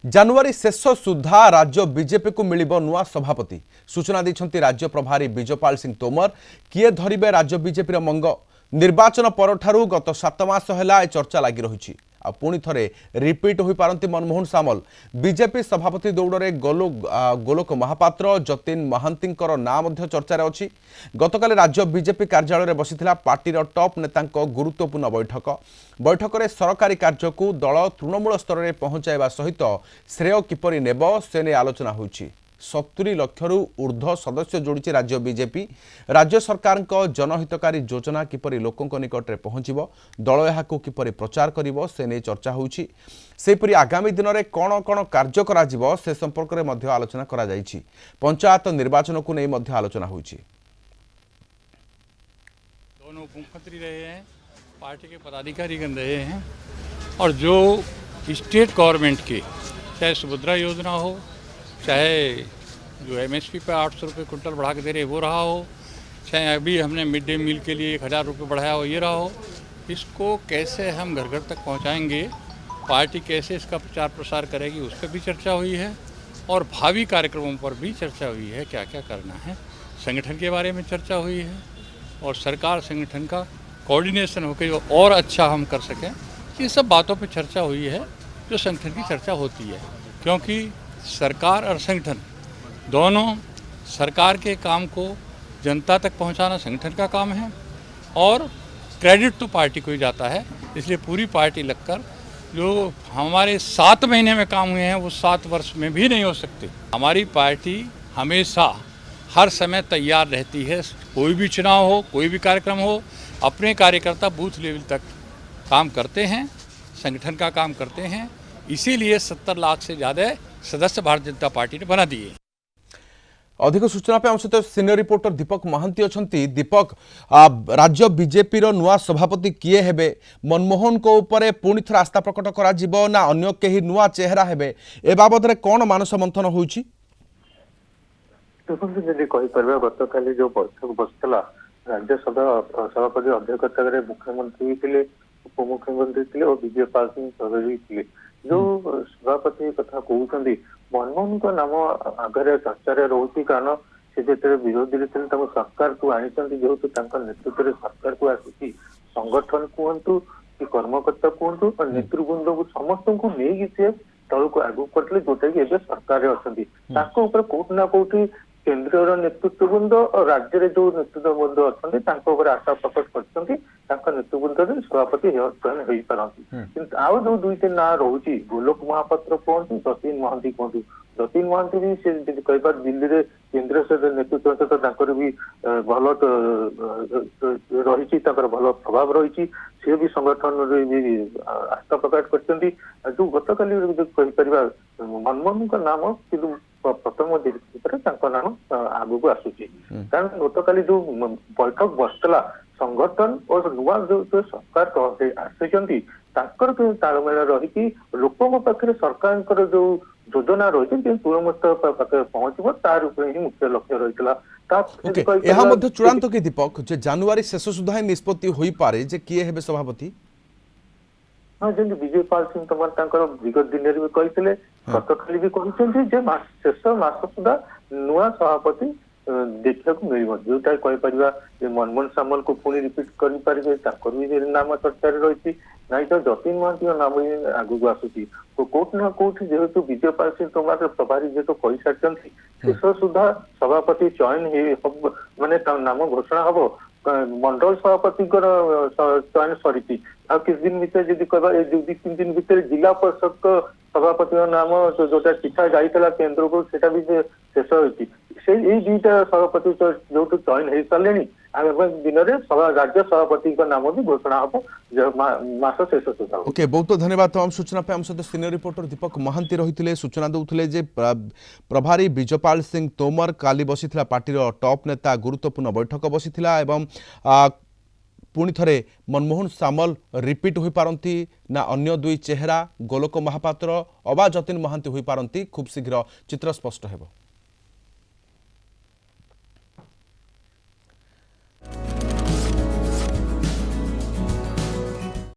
ଜାନୁଆରୀ ଶେଷ ସୁଦ୍ଧା ରାଜ୍ୟ ବିଜେପିକୁ ମିଳିବ ନୂଆ ସଭାପତି ସୂଚନା ଦେଇଛନ୍ତି ରାଜ୍ୟ ପ୍ରଭାରୀ ବିଜୟପାଲ ସିଂ ତୋମର। କିଏ ଧରିବେ ରାଜ୍ୟ ବିଜେପିର ମଙ୍ଗ? ନିର୍ବାଚନ ପରଠାରୁ ଗତ 7 ମାସ ହେଲା ଏ ଚର୍ଚ୍ଚା ଲାଗି ରହିଛି। ଆଉ ପୁଣି ଥରେ ରିପିଟ୍ ହୋଇପାରନ୍ତି मनमोहन सामल। बीजेपी सभापति दौड़े गोलोक महापात्र जतीन महांतींकर नाँ मध्य चर्चार अच्छी। गतकाली राज्य बीजेपी कार्यालय बसिथिला पार्टीर टॉप नेतांक गुरुत्वपूर्ण बैठक में सरकारी कार्य को दल तृणमूल स्तर में पहुंचाइबा सहित श्रेय किपरि नेब से नहीं आलोचना होइछि। 70 लक्षरू ऊर्ध्व सदस्य जोड़ी राज्य बीजेपी। राज्य सरकार जनहितकारी योजना किपरि लोकों निकट में पहुंचब, दल यह किपरि प्रचार करिवो से नहीं चर्चा होइछि। सेपरि आगामी दिन में कौन कौन कार्य करा से संपर्क में मध्य आलोचना करा जाइछि। पंचायत निर्वाचन को नहीं मध्य आलोचना होइछि। दोनों मुख्यमंत्री रहे हैं, पार्टी के पदाधिकारी गण रहे हैं, और जो स्टेट गवर्नमेंट के चाहे सुभद्रा योजना हो, चाहे जो एमएसपी पे 800 रुपये कुंटल बढ़ा के दे रहे वो रहा हो, चाहे अभी हमने मिड डे मील के लिए 1000 रुपये बढ़ाया हो ये रहा हो, इसको कैसे हम घर घर तक पहुंचाएंगे, पार्टी कैसे इसका प्रचार प्रसार करेगी उस पर भी चर्चा हुई है, और भावी कार्यक्रमों पर भी चर्चा हुई है। क्या क्या करना है, संगठन के बारे में चर्चा हुई है, और सरकार संगठन का कोऑर्डिनेशन होकर और अच्छा हम कर सकें, ये सब बातों पर चर्चा हुई है जो संगठन की चर्चा होती है। क्योंकि सरकार और संगठन दोनों, सरकार के काम को जनता तक पहुंचाना संगठन का काम है, और क्रेडिट तो पार्टी को ही जाता है। इसलिए पूरी पार्टी लगकर जो हमारे 7 महीने में काम हुए हैं वो 7 वर्ष में भी नहीं हो सकते। हमारी पार्टी हमेशा हर समय तैयार रहती है, कोई भी चुनाव हो, कोई भी कार्यक्रम हो, अपने कार्यकर्ता बूथ लेवल तक काम करते हैं, संगठन का काम करते हैं। इसीलिए 70 लाख से ज़्यादा सदस्य भारतीय जनता पार्टी ने बना दिए। अधिक सूचना पे हम सहित सीनियर रिपोर्टर दीपक महांती अछंती। दीपक, राज्य बीजेपी रो नुआ सभापति किए हेबे? मनमोहन को ऊपर पुणी थर आस्था प्रकट करा जिवो ना अन्य केही नुआ चेहरा हेबे? ए बाबद रे कोन मानस मंथन होइछि? देखो जदि कहि परबा गतकाली जो बैठक बसला राज्य सभापति अध्यक्षता रे मुख्यमंत्री थिले, उपमुख्यमंत्री थिले और विजयपाल सिंह चौधरी थिले। जो सभापति कथा कहते मनमोहन का नाम आगे चर्चा रोचे, कारण से जो विरोधी थे सरकार को आनी जेहेतु नेतृत्व सरकार को आसूसी संगठन कहतु कि कर्मकर्ता कहतु और नेतृवृंद को समस्त को नहीं सी तल को आगू करते जोटा कि सरकार अच्छा कौटि ना कौटि केन्द्र नेतृत्ववृंद और राज्य में जो नेतृत्ववृंद अच्छा आशा प्रकट कर नेतृवृंद सभापति चयन हो पारती। आउ जो 2-3 ना रोचे गोलोक महापात्र कहतु, जतीन महांती कहतु, जतीन महांती भी से कह दिल्ली में केन्द्र से नेतृत्व सहित भी भल रही भल प्रभाव रही, सी भी संगठन भी आस्था प्रकट कर। जो गतकाली कहीपर मनमोहन का नाम कि प्रथम नाम आग को आसूची, कारण गतकाली जो बैठक बसला संगठन और नुआ जो सरकार आसी तालमेल रही लोकों पाखे सरकार जो योजना रही तुरंत पाखे पहुंचब तार ही मुख्य लक्ष्य रही। चूड़ांत कि दीपक जे जनवरी शेष सुधा निष्पत्ति हो पारे जे किए हेबे सभापति? हाँ, जमी विजयपाल सिंह तोमर विगत दिन में कहते गतकाली भी कहते शेष मास सुधा नुआ सभापति देखा मिल जोटा कहीपर मनमोहन सामल को पुणी रिपीट करें नाम चर्चा रही ना, तो जतीन महांती नाम आगू आसूसी। तो कौट ना कौट जेहेतु विजयपाल सिंह तोमर प्रभारी जेहेतु कही सारी शेष सुधा सभापति चयन माने नाम घोषणा हम मंडल सभापति चयन सरी आ किस दिन भर जब कह 2-3 दिन भर जिला परिषद सभापति नाम जोटा चिठा जाइला केन्द्र को सेटा भी शेष होती से दुईटा सभापति जो चयन हो सारे आगामी दिन में राज्य सभापति नाम भी घोषणा हम मास शेष सुधा। ओके, बहुत धन्यवाद तमाम सूचना पे। हम सहित सीनियर रिपोर्टर दीपक महांती रही सूचना दूसरे जे प्रभारी विजयपाल सिंह तोमर काली बसी पार्टी टॉप नेता गुरुत्वपूर्ण बैठक बसी एवं पुणी थरे मनमोहन सामल रिपीट हो पारती ना अन्य 2 चेहरा गोलोक महापात्र अबा जतीन महांती हो पारती? खूब शीघ्र चित्र स्पष्ट हेबो।